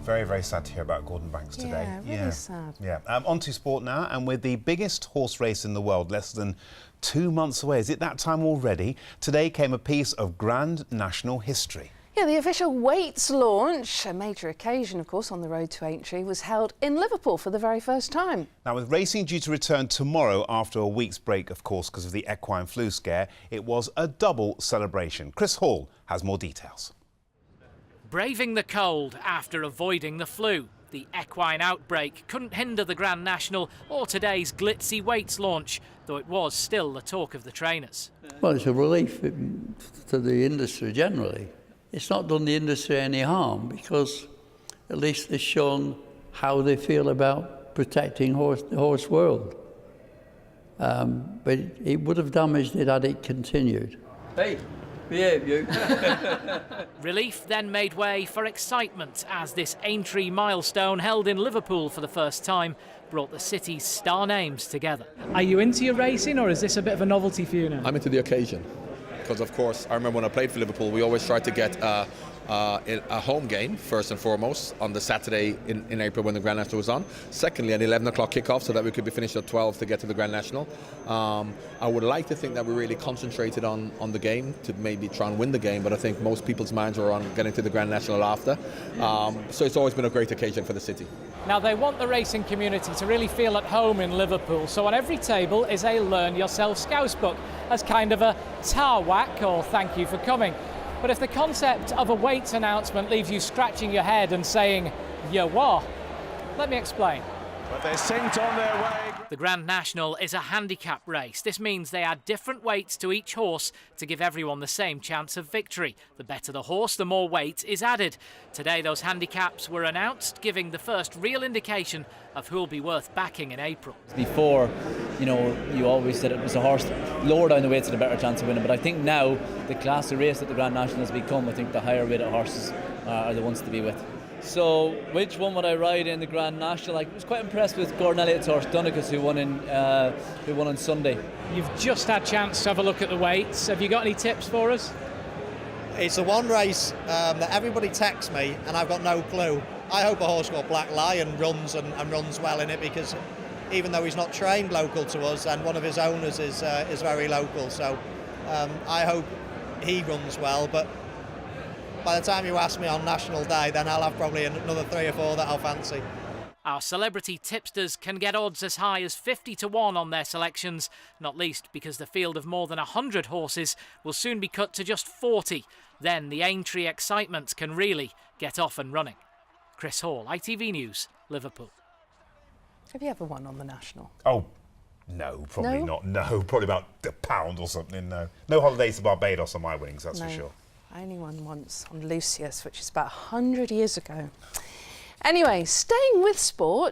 very, very sad to hear about Gordon Banks today. Yeah, really sad. Yeah. On to sport now, and with the biggest horse race in the world less than 2 months away. Is it that time already? Today came a piece of grand national history. Yeah, the official weights launch, a major occasion, of course, on the road to Aintree, was held in Liverpool for the very first time. Now, with racing due to return tomorrow after a week's break, of course, because of the equine flu scare, it was a double celebration. Chris Hall has more details. Braving the cold after avoiding the flu. The equine outbreak couldn't hinder the Grand National or today's glitzy weights launch, though it was still the talk of the trainers. Well, it's a relief to the industry generally. It's not done the industry any harm because at least they've shown how they feel about protecting the horse world. But it would have damaged it had it continued. Hey, behave you. Relief then made way for excitement as this Aintree milestone, held in Liverpool for the first time, brought the city's star names together. Are you into your racing, or is this a bit of a novelty for you now? I'm into the occasion. Because, of course, I remember when I played for Liverpool, we always tried to get a home game, first and foremost, on the Saturday in April when the Grand National was on. Secondly, an 11 o'clock kickoff so that we could be finished at 12 to get to the Grand National. I would like to think that we really concentrated on the game to maybe try and win the game, but I think most people's minds were on getting to the Grand National after. So it's always been a great occasion for the city. Now, they want the racing community to really feel at home in Liverpool, so on every table is a Learn Yourself Scouse book as kind of a tar whack or thank you for coming. But if the concept of a weights announcement leaves you scratching your head and saying, "Yeah, what?" Let me explain. But they're sent on their way. The Grand National is a handicap race. This means they add different weights to each horse to give everyone the same chance of victory. The better the horse, the more weight is added. Today those handicaps were announced, giving the first real indication of who'll be worth backing in April. Before, you always said it was a horse lower down the weights had a better chance of winning, but I think now the class of race that the Grand National has become, I think the higher rated horses are the ones to be with. So, which one would I ride in the Grand National? I was quite impressed with Gordon Elliott's horse Dunicus, who won on Sunday. You've just had a chance to have a look at the weights. Have you got any tips for us? It's the one race that everybody texts me and I've got no clue. I hope a horse called Black Lion runs and runs well in it, because even though he's not trained local to us, and one of his owners is very local, so I hope he runs well. But by the time you ask me on National Day, then I'll have probably another 3 or 4 that I'll fancy. Our celebrity tipsters can get odds as high as 50 to 1 on their selections, not least because the field of more than 100 horses will soon be cut to just 40. Then the Aintree excitement can really get off and running. Chris Hall, ITV News, Liverpool. Have you ever won on the National? Oh, no, probably not. No, probably about £1 or something, no. No holidays to Barbados on my winnings, that's for sure. I only won once on Lucius, which is about 100 years ago. Anyway, staying with sport,